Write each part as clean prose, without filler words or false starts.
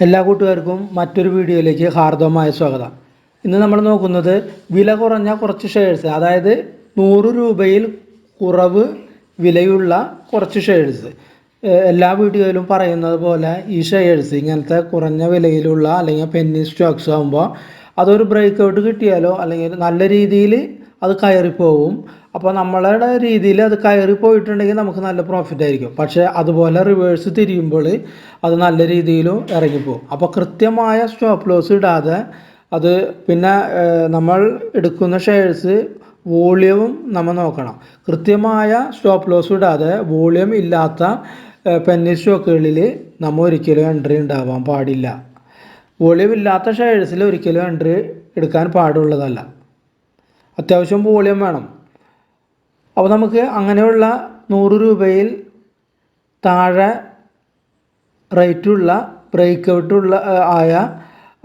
എല്ലാ കൂട്ടുകാർക്കും മറ്റൊരു വീഡിയോയിലേക്ക് ഹാർദവമായ സ്വാഗതം. ഇന്ന് നമ്മൾ നോക്കുന്നത് വില കുറഞ്ഞ കുറച്ച് ഷെയർസ്, അതായത് 100 രൂപയിൽ കുറവ് വിലയുള്ള കുറച്ച് ഷെയർസ്. എല്ലാ വീഡിയോയിലും പറയുന്നത് പോലെ ഈ ഷെയർസ് ഇങ്ങനത്തെ കുറഞ്ഞ വിലയിലുള്ള അല്ലെങ്കിൽ പെന്നി സ്റ്റോക്സ് ആകുമ്പോൾ അതൊരു ബ്രേക്ക് ഔട്ട് കിട്ടിയാലോ അല്ലെങ്കിൽ നല്ല രീതിയിൽ അത് കയറിപ്പോവും. അപ്പോൾ നമ്മളുടെ രീതിയിൽ അത് കയറി പോയിട്ടുണ്ടെങ്കിൽ നമുക്ക് നല്ല പ്രോഫിറ്റ് ആയിരിക്കും. പക്ഷേ അതുപോലെ റിവേഴ്സ് തിരിയുമ്പോൾ അത് നല്ല രീതിയിലും ഇറങ്ങിപ്പോവും. അപ്പോൾ കൃത്യമായ സ്റ്റോപ്പ് ലോസ് ഇടാതെ അത് പിന്നെ നമ്മൾ എടുക്കുന്ന ഷെയർസ് വോളിയവും നമ്മൾ നോക്കണം. കൃത്യമായ സ്റ്റോപ്പ് ലോസ് ഇടാതെ വോളിയം ഇല്ലാത്ത പെന്നി സ്റ്റോക്കുകളിൽ നമ്മൾ ഒരിക്കലും എൻട്രി ഉണ്ടാവാൻ പാടില്ല. വോളിയം ഇല്ലാത്ത ഷെയർസിൽ ഒരിക്കലും എൻട്രി എടുക്കാൻ പാടുള്ളതല്ല. അത്യാവശ്യം വോളിയം വേണം. അപ്പോൾ നമുക്ക് അങ്ങനെയുള്ള 100 രൂപയിൽ താഴെ റേറ്റുള്ള ബ്രേക്ക് ഔട്ടുള്ള ആയ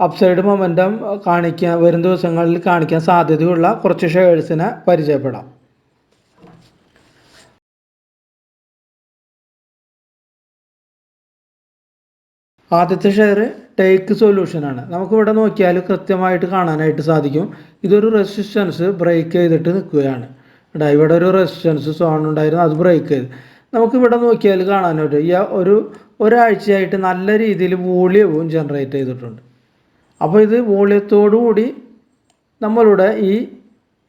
അപ്സൈഡ് മൊമെൻറ്റം വരും ദിവസങ്ങളിൽ കാണിക്കാൻ സാധ്യതയുള്ള കുറച്ച് ഷെയർസിനെ പരിചയപ്പെടാം. ആദ്യത്തെ ഷെയർ ടേക്ക് സൊല്യൂഷനാണ്. നമുക്കിവിടെ നോക്കിയാൽ കൃത്യമായിട്ട് കാണാനായിട്ട് സാധിക്കും. ഇതൊരു റെസിസ്റ്റൻസ് ബ്രേക്ക് ചെയ്തിട്ട് നിൽക്കുകയാണ്. ഇവിടെ ഒരു റെസിസ്റ്റൻസ് സോൺ ഉണ്ടായിരുന്നു, അത് ബ്രേക്ക് ചെയ്ത് നമുക്കിവിടെ നോക്കിയാൽ കാണാനായിട്ട് ഒരാഴ്ചയായിട്ട് നല്ല രീതിയിൽ വോളിയവും ജനറേറ്റ് ചെയ്തിട്ടുണ്ട്. അപ്പോൾ ഇത് വോളിയത്തോടു കൂടി നമ്മളുടെ ഈ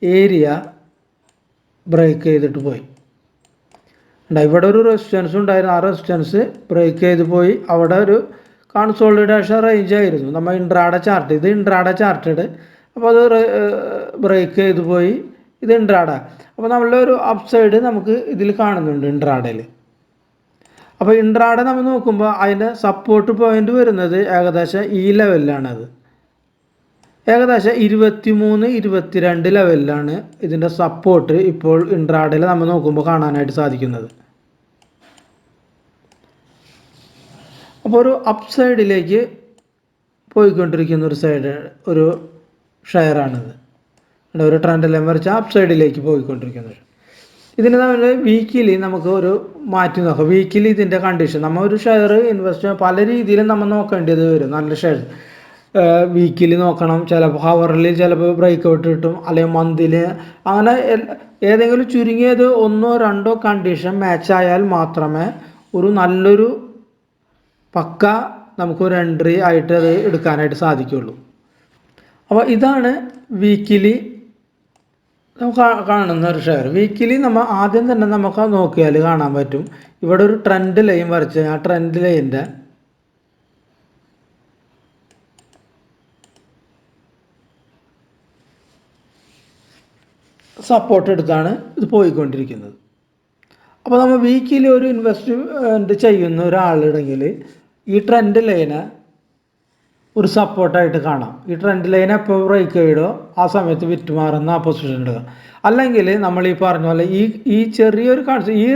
ഏരിയ ബ്രേക്ക് ചെയ്തിട്ട് പോയി. ഇവിടെ ഒരു റെസിസ്റ്റൻസ് ഉണ്ടായിരുന്നു, ആ റെസിസ്റ്റൻസ് ബ്രേക്ക് ചെയ്ത് പോയി. അവിടെ ഒരു കൺസോളിഡേഷൻ റേഞ്ച് ആയിരുന്നു. നമ്മൾ ഇൻട്രാഡേ ചാർട്ട്, ഇത് ഇൻട്രാഡേ ചാർട്ടഡ്. അപ്പോൾ അത് ബ്രേക്ക് ചെയ്ത് പോയി. ഇത് ഇൻട്രാഡേ. അപ്പോൾ നമ്മളുടെ ഒരു അപ്സൈഡ് നമുക്ക് ഇതിൽ കാണുന്നുണ്ട് ഇൻട്രാഡേയിൽ. അപ്പോൾ ഇൻട്രാഡേ നമ്മൾ നോക്കുമ്പോൾ അതിൻ്റെ സപ്പോർട്ട് പോയിന്റ് വരുന്നത് ഏകദേശം ഈ ലെവലിലാണത്. ഏകദേശം 23-22 ലെവലിലാണ് ഇതിൻ്റെ സപ്പോർട്ട് ഇപ്പോൾ ഇൻട്രാഡേയിൽ നമ്മൾ നോക്കുമ്പോൾ കാണാനായിട്ട് സാധിക്കുന്നത്. അപ്പോൾ ഒരു അപ്സൈഡിലേക്ക് പോയിക്കൊണ്ടിരിക്കുന്ന ഒരു ഷെയറാണിത്. ഒരു ട്രെൻഡ് ലൈൻ വരച്ച അപ്സൈഡിലേക്ക് പോയിക്കൊണ്ടിരിക്കുന്നത്. ഇതിന് നമ്മൾ വീക്കിലി നമുക്ക് ഒരു മാറ്റി നോക്കാം. വീക്കിലി ഇതിൻ്റെ കണ്ടീഷൻ, നമ്മൾ ഒരു ഷെയർ ഇൻവെസ്റ്റ് ചെയ്യാൻ പല രീതിയിലും നമ്മൾ നോക്കേണ്ടത് വരും. നല്ല ഷെയർ വീക്കിലി നോക്കണം, ചിലപ്പോൾ ഹവറിൽ ചിലപ്പോൾ ബ്രേക്ക് ഔട്ട് കിട്ടും, അല്ലെങ്കിൽ മന്തിൽ. അങ്ങനെ ഏതെങ്കിലും ചുരുങ്ങിയത് 1-2 കണ്ടീഷൻ മാച്ച് ആയാൽ മാത്രമേ ഒരു നല്ലൊരു പക്ക നമുക്കൊരു എൻട്രി ആയിട്ട് അത് എടുക്കാനായിട്ട് സാധിക്കുകയുള്ളൂ. അപ്പോൾ ഇതാണ് വീക്കിലി നമുക്ക് കാണുന്ന ഒരു ഷെയർ. വീക്കിലി നമ്മൾ ആദ്യം തന്നെ നമുക്ക് നോക്കിയാൽ കാണാൻ പറ്റും. ഇവിടെ ഒരു ട്രെൻഡ് ലൈൻ വരച്ച് ആ ട്രെൻഡ് ലൈനിൻ്റെ സപ്പോർട്ട് എടുത്താണ് ഇത് പോയിക്കൊണ്ടിരിക്കുന്നത്. അപ്പോൾ നമ്മൾ വീക്കിലി ഒരു ഇൻവെസ്റ്റ്മെൻറ്റ് ചെയ്യുന്ന ഒരാളുണ്ടെങ്കിൽ ഈ ട്രെൻഡ് ലൈനെ ഒരു സപ്പോർട്ടായിട്ട് കാണാം. ഈ ട്രെൻഡ് ലൈൻ എപ്പോൾ ബ്രേക്ക് ചെയ്തോ ആ സമയത്ത് വിറ്റുമാറുന്ന ആ പൊസിഷൻ എടുക്കുക. അല്ലെങ്കിൽ നമ്മൾ ഈ പറഞ്ഞ പോലെ ഈ ചെറിയൊരു ഈ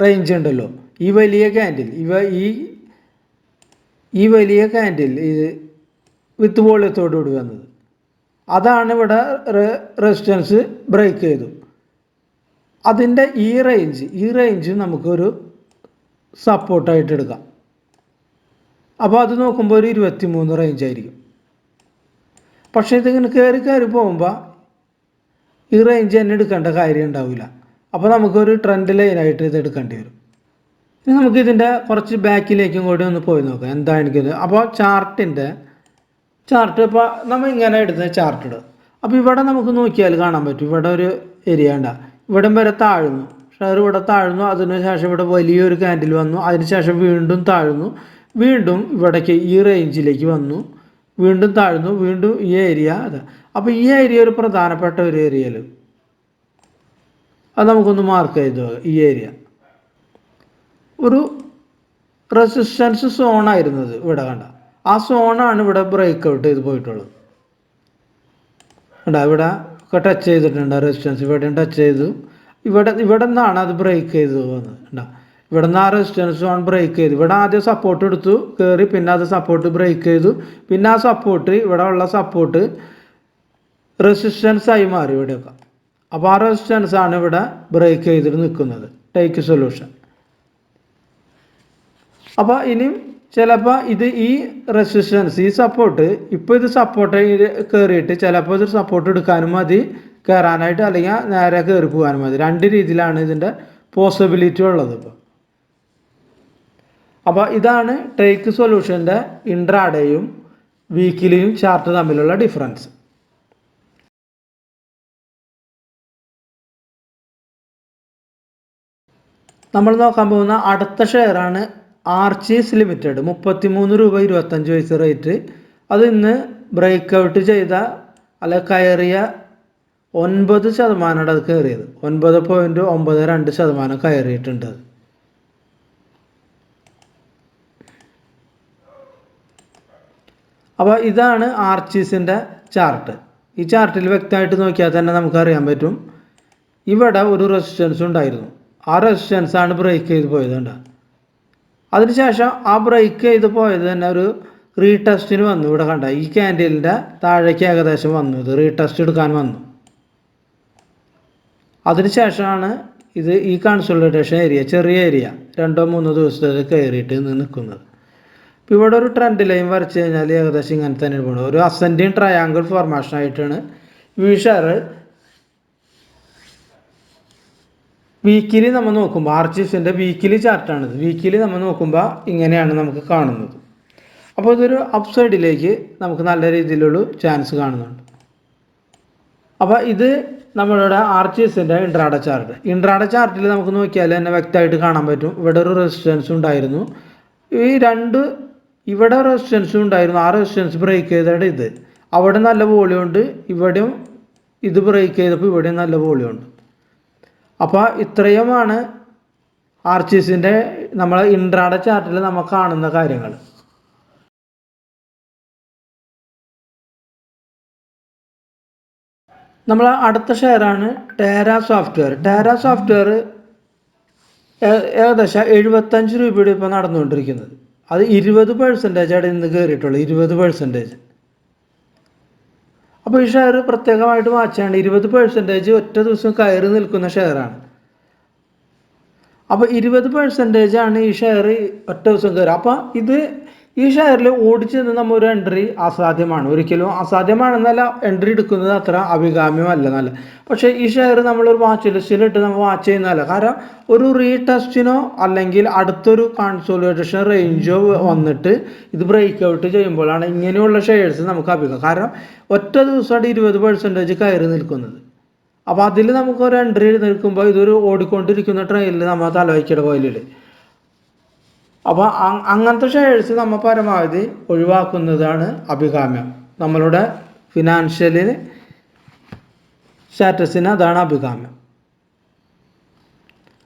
റേഞ്ച് ഉണ്ടല്ലോ, ഈ വലിയ ക്യാൻഡിൽ, ഈ വലിയ ക്യാൻഡിൽ ഇത് വിത്ത് വോളിയത്തോടു കൂടി വന്നത്, അതാണ് ഇവിടെ റെസിസ്റ്റൻസ് ബ്രേക്ക് ചെയ്തു. അതിൻ്റെ ഈ റേഞ്ച് നമുക്കൊരു സപ്പോർട്ടായിട്ട് എടുക്കാം. അപ്പോൾ അത് നോക്കുമ്പോൾ ഒരു 23 റേഞ്ച് ആയിരിക്കും. പക്ഷേ ഇതിങ്ങനെ കയറി പോകുമ്പോൾ ഈ റേഞ്ച് തന്നെ എടുക്കേണ്ട കാര്യം ഉണ്ടാവില്ല. അപ്പോൾ നമുക്കൊരു ട്രെൻഡ് ലൈനായിട്ട് ഇത് എടുക്കേണ്ടി വരും. ഇനി നമുക്കിതിൻ്റെ കുറച്ച് ബാക്കിലേക്കും കൂടി ഒന്ന് പോയി നോക്കാം എന്താണ് എനിക്കിത്. അപ്പോൾ ചാർട്ട് ഇപ്പോൾ നമ്മൾ ഇങ്ങനെ എടുത്ത ചാർട്ട് ഇടുക. അപ്പോൾ ഇവിടെ നമുക്ക് നോക്കിയാൽ കാണാൻ പറ്റും, ഇവിടെ ഒരു ഏരിയ ഉണ്ട്, ഇവിടം വരെ താഴ്ന്നു, ഷെയർ ഇവിടെ താഴ്ന്നു. അതിനുശേഷം ഇവിടെ വലിയൊരു ക്യാൻഡിൽ വന്നു, അതിനുശേഷം വീണ്ടും താഴ്ന്നു, വീണ്ടും ഇവിടേക്ക് ഈ റേഞ്ചിലേക്ക് വന്നു, വീണ്ടും താഴ്ന്നു, വീണ്ടും ഈ ഏരിയ. അപ്പോൾ ഈ ഏരിയ ഒരു പ്രധാനപ്പെട്ട ഒരു ഏരിയയിൽ അത് നമുക്കൊന്ന് മാർക്ക് ചെയ്തു. ഈ ഏരിയ ഒരു റെസിസ്റ്റൻസ് സോണായിരുന്നത് ഇവിടെ കണ്ട, ആ സോണാണ് ഇവിടെ ബ്രേക്ക് ഔട്ട് ചെയ്ത് പോയിട്ടുള്ളത്. ഇവിടെ ഒക്കെ ടച്ച് ചെയ്തിട്ടുണ്ട് റെസിസ്റ്റൻസ്, ഇവിടെയും ടച്ച് ചെയ്തു. ഇവിടെ നിന്നാണ് അത് ബ്രേക്ക് ചെയ്ത് പോകുന്നത്. ഇവിടെ നിന്ന് ആ റെസിസ്റ്റൻസ് സോൺ ബ്രേക്ക് ചെയ്തു. ഇവിടെ ആദ്യം സപ്പോർട്ട് എടുത്തു കയറി, പിന്നെ അത് സപ്പോർട്ട് ബ്രേക്ക് ചെയ്തു, പിന്നെ ആ സപ്പോർട്ട് ഇവിടെ ഉള്ള സപ്പോർട്ട് റെസിസ്റ്റൻസ് ആയി മാറി ഇവിടെയൊക്കെ. അപ്പോൾ ആ റെസിസ്റ്റൻസ് ആണ് ഇവിടെ ബ്രേക്ക് ചെയ്തിട്ട് നിൽക്കുന്നത്. Take solution. അപ്പോൾ ഇനിയും ചിലപ്പോൾ ഇത് ഈ റെസിസ്റ്റൻസ് ഈ സപ്പോർട്ട് ഇപ്പോൾ ഇത് സപ്പോർട്ട് കയറിയിട്ട് ചിലപ്പോൾ ഇത് സപ്പോർട്ട് എടുക്കാനും മതി കയറാനായിട്ട്, അല്ലെങ്കിൽ നേരെ കയറി പോകാനും മതി. രണ്ട് രീതിയിലാണ് ഇതിൻ്റെ പോസിബിലിറ്റി ഉള്ളത് ഇപ്പോൾ. അപ്പോൾ ഇതാണ് ടേക്ക് സൊല്യൂഷൻ്റെ ഇൻട്രാഡേയും വീക്കിലിയും ചാർട്ട് തമ്മിലുള്ള ഡിഫറൻസ്. നമ്മൾ നോക്കാൻ പോകുന്ന അടുത്ത ഷെയറാണ് ആർച്ചീസ് ലിമിറ്റഡ്. 33 രൂപ 25 പൈസ റേറ്റ്. അത് ഇന്ന് ബ്രേക്ക് ഔട്ട് ചെയ്ത അല്ല കയറിയ 9% അത് കയറിയത്. 9.92% കയറിയിട്ടുണ്ട്. അപ്പോൾ ഇതാണ് ആർച്ചീസിൻ്റെ ചാർട്ട്. ഈ ചാർട്ടിൽ വ്യക്തമായിട്ട് നോക്കിയാൽ തന്നെ നമുക്കറിയാൻ പറ്റും ഇവിടെ ഒരു റെസിസ്റ്റൻസ് ഉണ്ടായിരുന്നു. ആ റെസിസ്റ്റൻസാണ് ബ്രേക്ക് ചെയ്ത് പോയത്. കണ്ട, അതിനുശേഷം ആ ബ്രേക്ക് ചെയ്ത് പോയത് തന്നെ ഒരു റീടെസ്റ്റിന് വന്നു. ഇവിടെ കണ്ട ഈ ക്യാൻഡിലിൻ്റെ താഴേക്ക് ഏകദേശം വന്നു, ഇത് റീടെസ്റ്റ് എടുക്കാൻ വന്നു. അതിനുശേഷമാണ് ഇത് ഈ കൺസോളിഡേഷൻ ഏരിയ, ചെറിയ ഏരിയ 2-3 ദിവസത്തേക്ക് കയറിയിട്ട് നിൽക്കുന്നത്. ഇപ്പോൾ ഇവിടെ ഒരു ട്രെൻഡ് ലൈൻ വരച്ച് കഴിഞ്ഞാൽ ഏകദേശം ഇങ്ങനെ തന്നെ പോകുന്നത്. ഒരു അസെൻഡിങ് ട്രയാങ്കിൾ ഫോർമേഷൻ ആയിട്ടാണ് ഈ ഷെയർ വീക്കിലി നമ്മൾ നോക്കുമ്പോൾ, ആർച്ചീസിൻ്റെ വീക്കിലി ചാർട്ടാണിത്. വീക്കിലി നമ്മൾ നോക്കുമ്പോൾ ഇങ്ങനെയാണ് നമുക്ക് കാണുന്നത്. അപ്പോൾ ഇതൊരു അപ്പ് സൈഡിലേക്ക് നമുക്ക് നല്ല രീതിയിലുള്ള ചാൻസ് കാണുന്നുണ്ട്. അപ്പോൾ ഇത് നമ്മളുടെ ആർച്ചീസിൻ്റെ ഇൻട്രാഡേ ചാർട്ട്. ഇൻട്രാഡേ ചാർട്ടിൽ നമുക്ക് നോക്കിയാൽ തന്നെ വ്യക്തമായിട്ട് കാണാൻ പറ്റും ഇവിടെ ഒരു റെസിസ്റ്റൻസ് ഉണ്ടായിരുന്നു. ഈ ഇവിടെ റെസിസ്റ്റൻസും ഉണ്ടായിരുന്നു. ആ റെസിസ്റ്റൻസ് ബ്രേക്ക് ചെയ്തയുടെ ഇത് അവിടെ നല്ല വോളിയം ഉണ്ട്, ഇവിടെയും ഇത് ബ്രേക്ക് ചെയ്തപ്പോൾ ഇവിടെയും നല്ല വോളിയം ഉണ്ട്. അപ്പോൾ ഇത്രയുമാണ് ആർച്ചീസിൻ്റെ നമ്മളെ ഇൻട്രാഡേ ചാർട്ടിൽ നമ്മൾ കാണുന്ന കാര്യങ്ങൾ. നമ്മൾ അടുത്ത ഷെയറാണ് ടാര സോഫ്റ്റ്വെയർ. ടാര സോഫ്റ്റ്വെയർ ഏകദേശം 75 രൂപയുടെ ഇപ്പോൾ നടന്നുകൊണ്ടിരിക്കുന്നത്. അത് 20% ഇന്ന് കയറിയിട്ടുള്ളൂ, 20%. അപ്പോൾ ഈ ഷെയർ പ്രത്യേകമായിട്ട് വാച്ചാണ്. 20% ഒറ്റ ദിവസം കയറി നിൽക്കുന്ന ഷെയറാണ്. അപ്പോൾ 20% ഈ ഷെയർ ഒറ്റ ദിവസം കയറി. അപ്പോൾ ഈ ഷെയറിൽ ഓടിച്ചെന്ന് നമ്മൾ ഒരു എൻട്രി അസാധ്യമാണ്, ഒരിക്കലും അസാധ്യമാണെന്നല്ല, എൻട്രി എടുക്കുന്നത് അത്ര അഭികാമ്യമല്ല നല്ല. പക്ഷേ ഈ ഷെയർ നമ്മളൊരു വാച്ച് ലിസ്റ്റിലിട്ട് നമ്മൾ വാച്ച് ചെയ്യുന്നതല്ല. കാരണം ഒരു റീടെസ്റ്റിനോ അല്ലെങ്കിൽ അടുത്തൊരു കൺസോളിഡേഷൻ റേഞ്ചോ വന്നിട്ട് ഇത് ബ്രേക്ക് ഔട്ട് ചെയ്യുമ്പോഴാണ് ഇങ്ങനെയുള്ള ഷെയർസ് നമുക്ക് അഭികാമ്യം. കാരണം ഒറ്റ ദിവസമാണ് 20% കയറി നിൽക്കുന്നത്. അപ്പോൾ അതിൽ നമുക്കൊരു എൻട്രി നിൽക്കുമ്പോൾ ഇതൊരു ഓടിക്കൊണ്ടിരിക്കുന്ന ട്രെയിനിൽ നമ്മൾ തലവയ്ക്കയുടെ കോയിലിൽ. അപ്പോൾ അങ്ങനത്തെ ഷെയർസ് നമ്മൾ പരമാവധി ഒഴിവാക്കുന്നതാണ് അഭികാമ്യം. നമ്മളുടെ ഫിനാൻഷ്യൽ സ്റ്റാറ്റസിന് അതാണ് അഭികാമ്യം.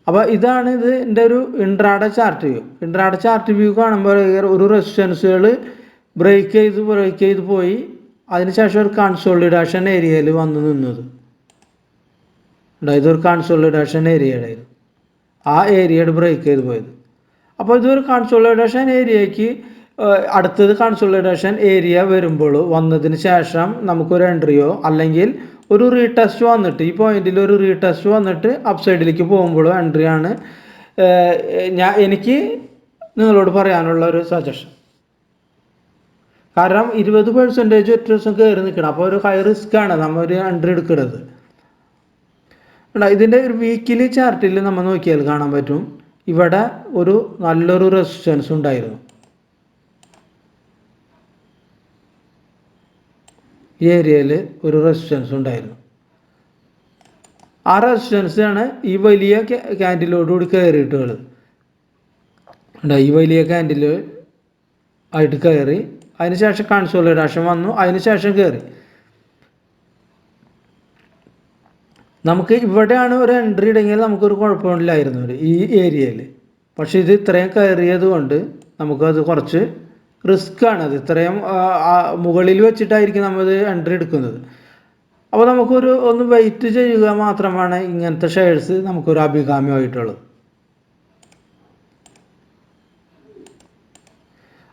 അപ്പോൾ ഇതാണ് ഇതിൻ്റെ ഒരു intraday chart view. Intraday chart view കാണുമ്പോൾ ഒരു റെസിസ്റ്റൻസുകൾ ബ്രേക്ക് ചെയ്ത് പോയി അതിനുശേഷം ഒരു കൺസോളിഡേഷൻ ഏരിയയിൽ വന്ന് നിന്നത്. ഇതൊരു കൺസോളിഡേഷൻ ഏരിയയുടെയായിരുന്നു, ആ ഏരിയയുടെ ബ്രേക്ക് ചെയ്ത് പോയത്. അപ്പോൾ ഇതൊരു കൺസോളിഡേഷൻ ഏരിയയ്ക്ക് അടുത്തത് കൺസോളിഡേഷൻ ഏരിയ വരുമ്പോൾ വന്നതിന് ശേഷം നമുക്കൊരു എൻട്രിയോ അല്ലെങ്കിൽ ഒരു റീടെസ്റ്റ് വന്നിട്ട് ഈ പോയിന്റിൽ ഒരു റീടെസ്റ്റ് വന്നിട്ട് അപ്പ് സൈഡിലേക്ക് പോകുമ്പോഴോ എൻട്രിയാണ് എനിക്ക് നിങ്ങളോട് പറയാനുള്ള ഒരു സജഷൻ. കാരണം 20% ഒറ്റ ദിവസം കയറി നിൽക്കണം. അപ്പോൾ ഒരു ഹൈ റിസ്ക് ആണ് നമ്മൾ ഒരു എൻട്രി എടുക്കുന്നത്. ഇതിൻ്റെ ഒരു വീക്കിലി ചാർട്ടിൽ നമ്മൾ നോക്കിയാൽ കാണാൻ പറ്റും ഇവിടെ ഒരു നല്ലൊരു റെസിസ്റ്റൻസ് ഉണ്ടായിരുന്നു. ഈ ഏരിയയിൽ ഒരു റെസിസ്റ്റൻസ് ഉണ്ടായിരുന്നു. ആ റെസിസ്റ്റൻസ് ആണ് ഈ വലിയ ക്യാൻഡിലോടുകൂടി കയറിയിട്ടുള്ളത്. ഈ വലിയ ക്യാൻഡിൽ ആയിട്ട് കയറി അതിനുശേഷം കൺസോളിഡേഷൻ വന്നു, അതിനുശേഷം കയറി. നമുക്ക് ഇവിടെയാണ് ഒരു എൻട്രി ഇടങ്ങിയാൽ നമുക്കൊരു കുഴപ്പമില്ലായിരുന്നു ഈ ഏരിയയിൽ. പക്ഷേ ഇത് ഇത്രയും കയറിയത് കൊണ്ട് നമുക്കത് കുറച്ച് റിസ്ക് ആണ്. അത് ഇത്രയും മുകളിൽ വെച്ചിട്ടായിരിക്കും നമ്മൾ എൻട്രി എടുക്കുന്നത്. അപ്പോൾ നമുക്കൊരു ഒന്ന് വെയിറ്റ് ചെയ്യുക മാത്രമാണ് ഇങ്ങനത്തെ ഷെയർസ് നമുക്കൊരു അഭികാമ്യമായിട്ടുള്ളത്.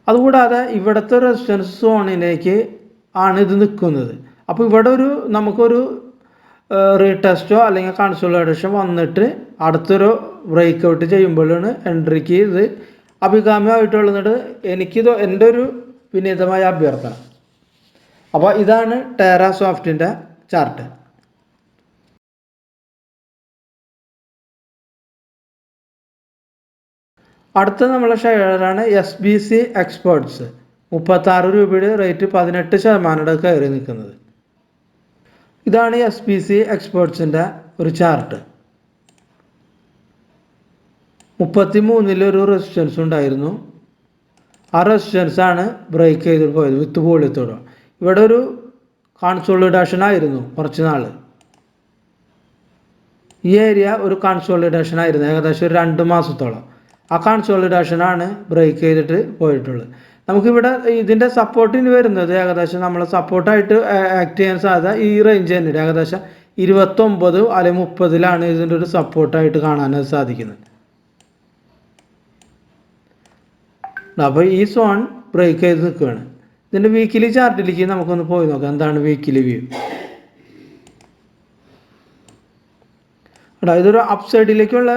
അതുകൂടാതെ ഇവിടുത്തെ റെസിസ്റ്റൻസ് സോണിലേക്ക് ആണ് ഇത് നിൽക്കുന്നത്. അപ്പോൾ ഇവിടെ നമുക്കൊരു റീടെസ്റ്റോ അല്ലെങ്കിൽ കൺസോളിഡേഷൻ വന്നിട്ട് അടുത്തൊരു ബ്രേക്ക് ഔട്ട് ചെയ്യുമ്പോഴാണ് എൻട്രിക്ക് ഇത് അഭികാമ്യമായിട്ടുള്ളത് എൻ്റെ ഒരു വിനീതമായ അഭ്യർത്ഥന. അപ്പോൾ ഇതാണ് ടെറ സോഫ്റ്റിൻ്റെ ചാർട്ട്. അടുത്ത നമ്മളെ ഷെയറാണ് SBC എക്സ്പേർട്സ്. 36 രൂപയുടെ റേറ്റ് 18% കയറി നിൽക്കുന്നത്. ഇതാണ് SBC എക്സ്പേർട്സിൻ്റെ ഒരു ചാർട്ട്. 33 ഒരു റെസിസ്റ്റൻസ് ഉണ്ടായിരുന്നു. ആ റെസിസ്റ്റൻസാണ് ബ്രേക്ക് ചെയ്തിട്ട് പോയത് വിത്ത് വോളിയത്തോടെ. ഇവിടെ ഒരു കൺസോളിഡേഷൻ ആയിരുന്നു കുറച്ച് നാൾ. ഈ ഏരിയ ഒരു കൺസോളിഡേഷൻ ആയിരുന്നു ഏകദേശം ഒരു 2 മാസത്തോളം. ആ കൺസോളിഡേഷനാണ് ബ്രേക്ക് ചെയ്തിട്ട് പോയിട്ടുള്ളത്. നമുക്കിവിടെ ഇതിൻ്റെ സപ്പോർട്ടിന് വരുന്നത് ഏകദേശം നമ്മൾ സപ്പോർട്ടായിട്ട് ആക്ട് ചെയ്യാൻ സാധ്യത ഈ റേഞ്ച് തന്നെ ഏകദേശം 29 അല്ലെങ്കിൽ 30 ഇതിൻ്റെ ഒരു സപ്പോർട്ടായിട്ട് കാണാൻ സാധിക്കുന്നത്. അപ്പോൾ ഈ സോൺ ബ്രേക്ക് ചെയ്ത് നിൽക്കുകയാണ്. ഇതിൻ്റെ വീക്കിലി ചാർട്ടിലേക്ക് നമുക്കൊന്ന് പോയി നോക്കാം എന്താണ് വീക്കിലി വ്യൂ. ഇതൊരു അപ്പ് സൈഡിലേക്കുള്ള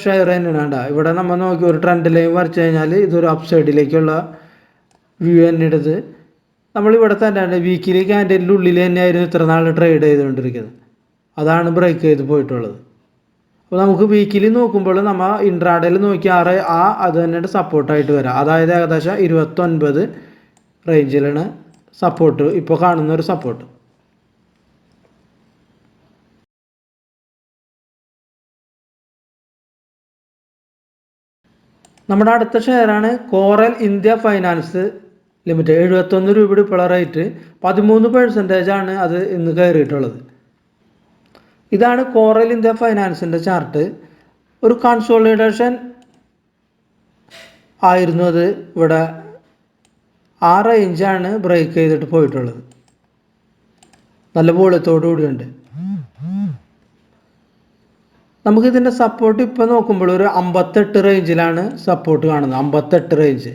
ഷെയർ തന്നെയാണ്. ഇവിടെ നമ്മൾ നോക്കി ഒരു ട്രെൻഡ് ലൈൻ വരച്ച് കഴിഞ്ഞാൽ ഇതൊരു അപ്പ് സൈഡിലേക്കുള്ള വ്യൂ തന്നെയുള്ളത്. നമ്മളിവിടെ തന്നെയാണ് വീക്കിലി ക്യാൻഡലിൻ്റെ ഉള്ളിൽ തന്നെയായിരുന്നു ഇത്ര നാൾ ട്രേഡ് ചെയ്തുകൊണ്ടിരിക്കുന്നത്. അതാണ് ബ്രേക്ക് ചെയ്ത് പോയിട്ടുള്ളത്. അപ്പോൾ നമുക്ക് വീക്കിലി നോക്കുമ്പോൾ നമ്മൾ ഇൻട്രാഡേയിൽ നോക്കിയാൽ അത് തന്നെയാണ് സപ്പോർട്ടായിട്ട് വരാം. അതായത് ഏകദേശം 29 റേഞ്ചിലാണ് സപ്പോർട്ട് ഇപ്പോൾ കാണുന്ന ഒരു സപ്പോർട്ട്. നമ്മുടെ അടുത്ത ഷെയറാണ് കോറൽ ഇന്ത്യ ഫൈനാൻസ് ലിമിറ്റഡ്. 71 രൂപയുടെ ഇപ്പോഴുള്ള റേറ്റ് 13% അത് ഇന്ന് കയറിയിട്ടുള്ളത്. ഇതാണ് കോറൽ ഇന്ത്യ ഫൈനാൻസിൻ്റെ ചാർട്ട്. ഒരു കൺസോളിഡേഷൻ ആയിരുന്നു അത്. ഇവിടെ ആ റേഞ്ചാണ് ബ്രേക്ക് ചെയ്തിട്ട് പോയിട്ടുള്ളത്. നല്ല വോളിയത്തോടു കൂടിയുണ്ട്. നമുക്കിതിൻ്റെ സപ്പോർട്ട് ഇപ്പോൾ നോക്കുമ്പോൾ ഒരു 58 റേഞ്ചിലാണ് സപ്പോർട്ട് കാണുന്നത്. 58 റേഞ്ച്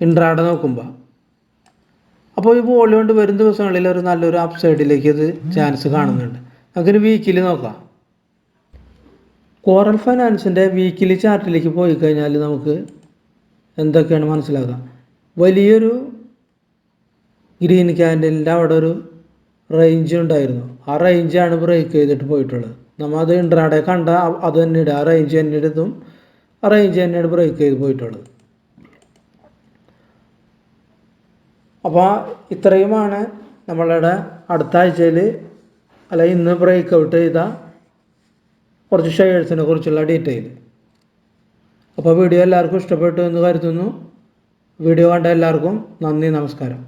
ഇൻട്രാഡേ നോക്കുമ്പോൾ. അപ്പോൾ ഈ വോളിയം കൊണ്ട് വരും ദിവസങ്ങളിൽ ഒരു നല്ലൊരു അപ്പ് സൈഡിലേക്ക് ഇത് ചാൻസ് കാണുന്നുണ്ട്. നമുക്കൊരു വീക്കിലി നോക്കാം. കോറൽ ഫൈനാൻസിൻ്റെ വീക്കിലി ചാർട്ടിലേക്ക് പോയി കഴിഞ്ഞാൽ നമുക്ക് എന്തൊക്കെയാണ് മനസ്സിലാക്കാം. വലിയൊരു ഗ്രീൻ ക്യാൻഡലിൻ്റെ അവിടെ ഒരു റേഞ്ച് ഉണ്ടായിരുന്നു. ആ റേഞ്ചാണ് ബ്രേക്ക് ചെയ്തിട്ട് പോയിട്ടുള്ളത്. നമ്മൾ അത് ഇൻട്രാഡേ കണ്ട അത് തന്നെയാണ് ആ റേഞ്ച് തന്നെ ഇടും. ആ റേഞ്ച് തന്നെയാണ് ബ്രേക്ക് ചെയ്ത് പോയിട്ടുള്ളത്. അപ്പോൾ ഇത്രയുമാണ് നമ്മളുടെ അടുത്ത ആഴ്ചയിൽ ഇന്ന് ബ്രേക്ക് ഔട്ട് ചെയ്ത കുറച്ച് ഷെയർസിനെ കുറിച്ചുള്ള ഡീറ്റെയിൽ. അപ്പോൾ വീഡിയോ എല്ലാവർക്കും ഇഷ്ടപ്പെട്ടു എന്ന് കരുതുന്നു. വീഡിയോ കണ്ട എല്ലാവർക്കും നന്ദി, നമസ്കാരം.